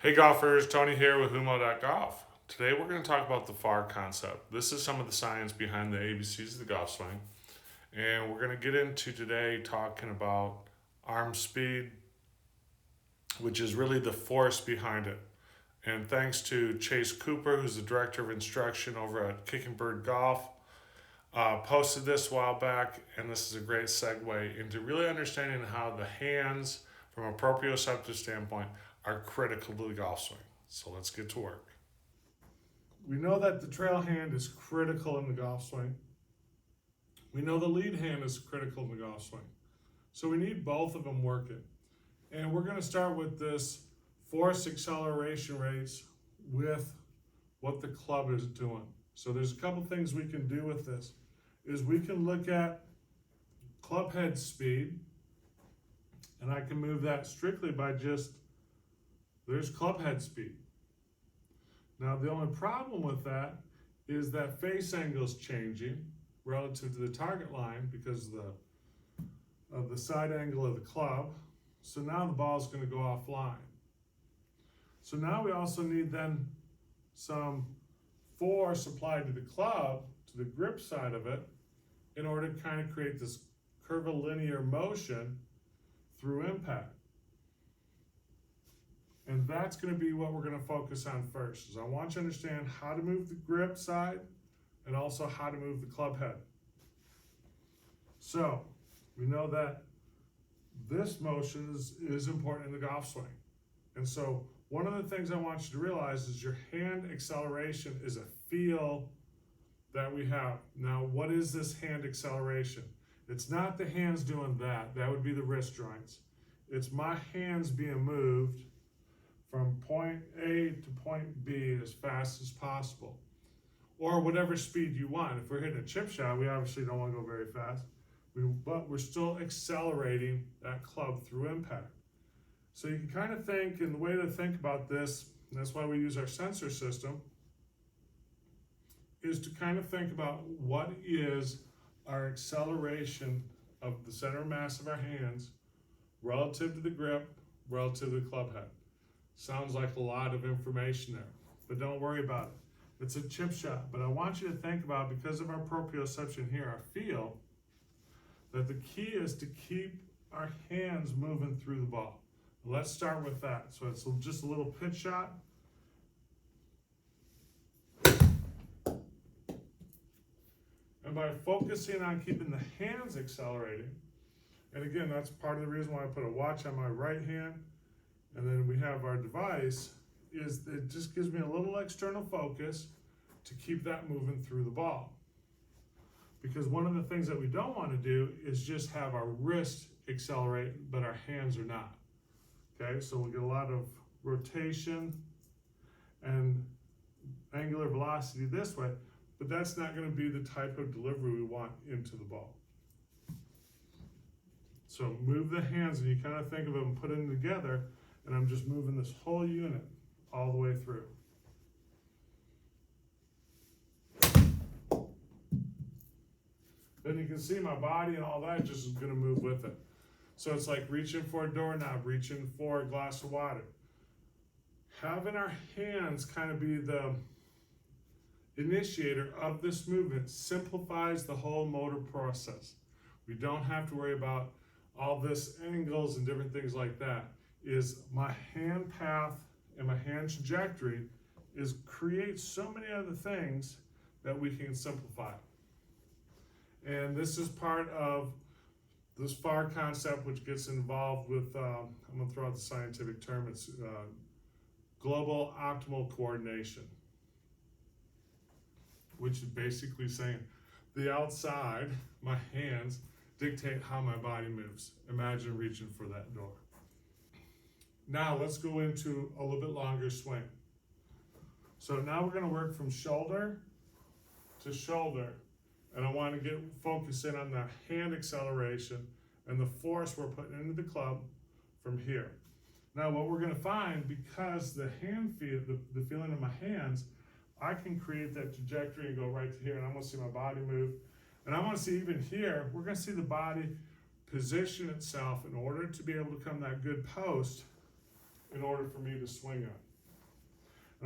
Hey golfers, Tony here with Humo.Golf. Today we're going to talk about the F.A.A.R concept. This is some of the science behind the ABCs of the golf swing. And we're going to get into today talking about arm speed, which is really the force behind it. And thanks to Chase Cooper, who's the director of instruction over at Kicking Bird Golf, posted this a while back, and this is a great segue into really understanding how the hands, from a proprioceptive standpoint, are critical to the golf swing. So let's get to work. We know that the trail hand is critical in the golf swing. We know the lead hand is critical in the golf swing. So we need both of them working. And we're going to start with this force acceleration rates with what the club is doing. So there's a couple things we can do with this. Is we can look at club head speed, and I can move that strictly by just, there's club head speed. Now the only problem with that is that face angle is changing relative to the target line because of the side angle of the club. So now the ball is going to go offline. So now we also need then some force applied to the club, to the grip side of it, in order to kind of create this curvilinear motion through impact. And that's going to be what we're going to focus on first. Is I want you to understand how to move the grip side and also how to move the club head. So we know that this motion is important in the golf swing. And so one of the things I want you to realize is your hand acceleration is a feel that we have. Now, what is this hand acceleration? It's not the hands doing that. That would be the wrist joints. It's my hands being moved from point A to point B as fast as possible, or whatever speed you want. If we're hitting a chip shot, we obviously don't want to go very fast, but we're still accelerating that club through impact. So you can kind of think, and the way to think about this, and that's why we use our sensor system, is to kind of think about what is our acceleration of the center of mass of our hands relative to the grip, relative to the club head. Sounds like a lot of information there, but don't worry about it. It's a chip shot, but I want you to think about, because of our proprioception here, our feel, that the key is to keep our hands moving through the ball. Let's start with that. So it's just a little pitch shot. And by focusing on keeping the hands accelerating, and again, that's part of the reason why I put a watch on my right hand, and then we have our device, is it just gives me a little external focus to keep that moving through the ball. Because one of the things that we don't want to do is just have our wrist accelerate, but our hands are not. Okay, so we'll get a lot of rotation and angular velocity this way, but that's not going to be the type of delivery we want into the ball. So move the hands, and you kind of think of them, put them together, and I'm just moving this whole unit all the way through. Then you can see my body and all that just is going to move with it. So it's like reaching for a doorknob, reaching for a glass of water. Having our hands kind of be the initiator of this movement simplifies the whole motor process. We don't have to worry about all this angles and different things like that. Is my hand path and my hand trajectory creates so many other things that we can simplify. And this is part of this F.A.A.R concept, which gets involved with, I'm going to throw out the scientific term, it's global optimal coordination, which is basically saying the outside, my hands, dictate how my body moves. Imagine reaching for that door. Now let's go into a little bit longer swing. So now we're going to work from shoulder to shoulder. And I want to focus in on that hand acceleration and the force we're putting into the club from here. Now what we're going to find, because the hand feel, the feeling of my hands, I can create that trajectory and go right to here, and I'm going to see my body move. And I want to see even here, we're going to see the body position itself in order to be able to come that good post in order for me to swing on.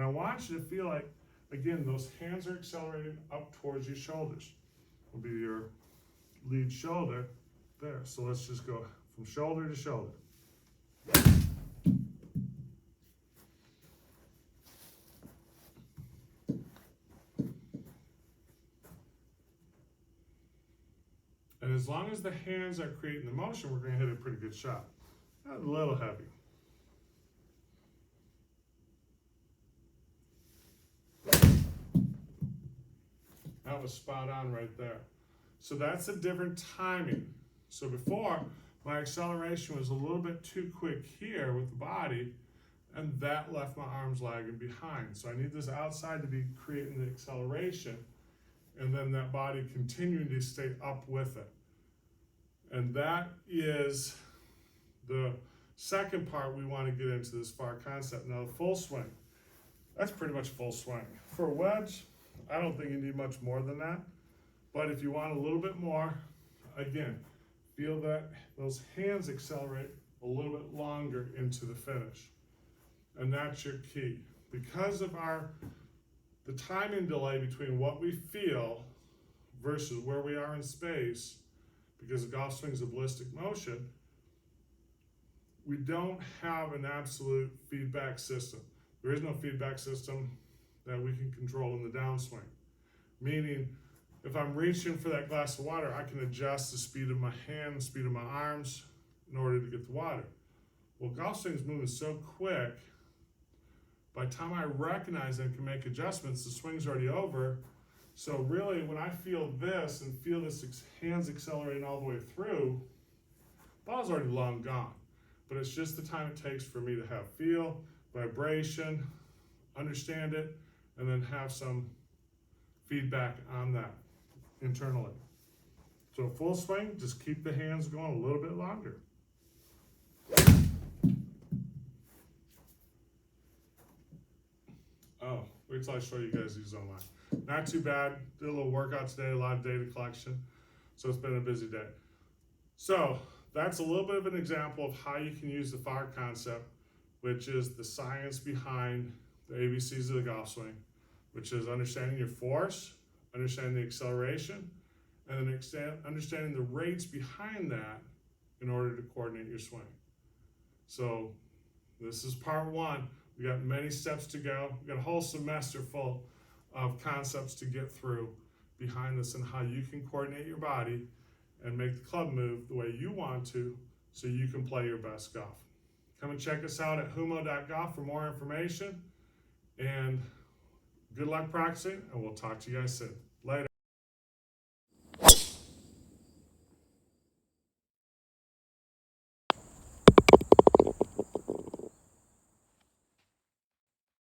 And I want you to feel like, again, those hands are accelerating up towards your shoulders. Will be your lead shoulder there. So let's just go from shoulder to shoulder. And as long as the hands are creating the motion, we're going to hit a pretty good shot. A little heavy. That was spot on right there. So that's a different timing. So before, my acceleration was a little bit too quick here with the body, and that left my arms lagging behind. So I need this outside to be creating the acceleration, and then that body continuing to stay up with it. And that is the second part we want to get into this F.A.A.R concept. Now, the full swing, that's pretty much full swing. For a wedge, I don't think you need much more than that. But if you want a little bit more, again, feel that those hands accelerate a little bit longer into the finish. And that's your key. Because of the timing delay between what we feel versus where we are in space, because the golf swing is a ballistic motion, we don't have an absolute feedback system. There is no feedback system that we can control in the downswing. Meaning, if I'm reaching for that glass of water, I can adjust the speed of my hand, speed of my arms in order to get the water. Well, golf swing is moving so quick, by the time I recognize and can make adjustments, the swing's already over. So really, when I feel this and feel this hands accelerating all the way through, ball's already long gone. But it's just the time it takes for me to have feel, vibration, understand it, and then have some feedback on that internally. So full swing, just keep the hands going a little bit longer. Oh, wait till I show you guys these online. Not too bad. Did a little workout today, a lot of data collection. So it's been a busy day. So that's a little bit of an example of how you can use the F.A.A.R concept, which is the science behind the ABCs of the golf swing, which is understanding your force, understanding the acceleration, and then understanding the rates behind that in order to coordinate your swing. So this is part one. We got many steps to go. We got a whole semester full of concepts to get through behind this and how you can coordinate your body and make the club move the way you want to so you can play your best golf. Come and check us out at Humo.Golf for more information, and good luck practicing, and we'll talk to you guys soon. Later.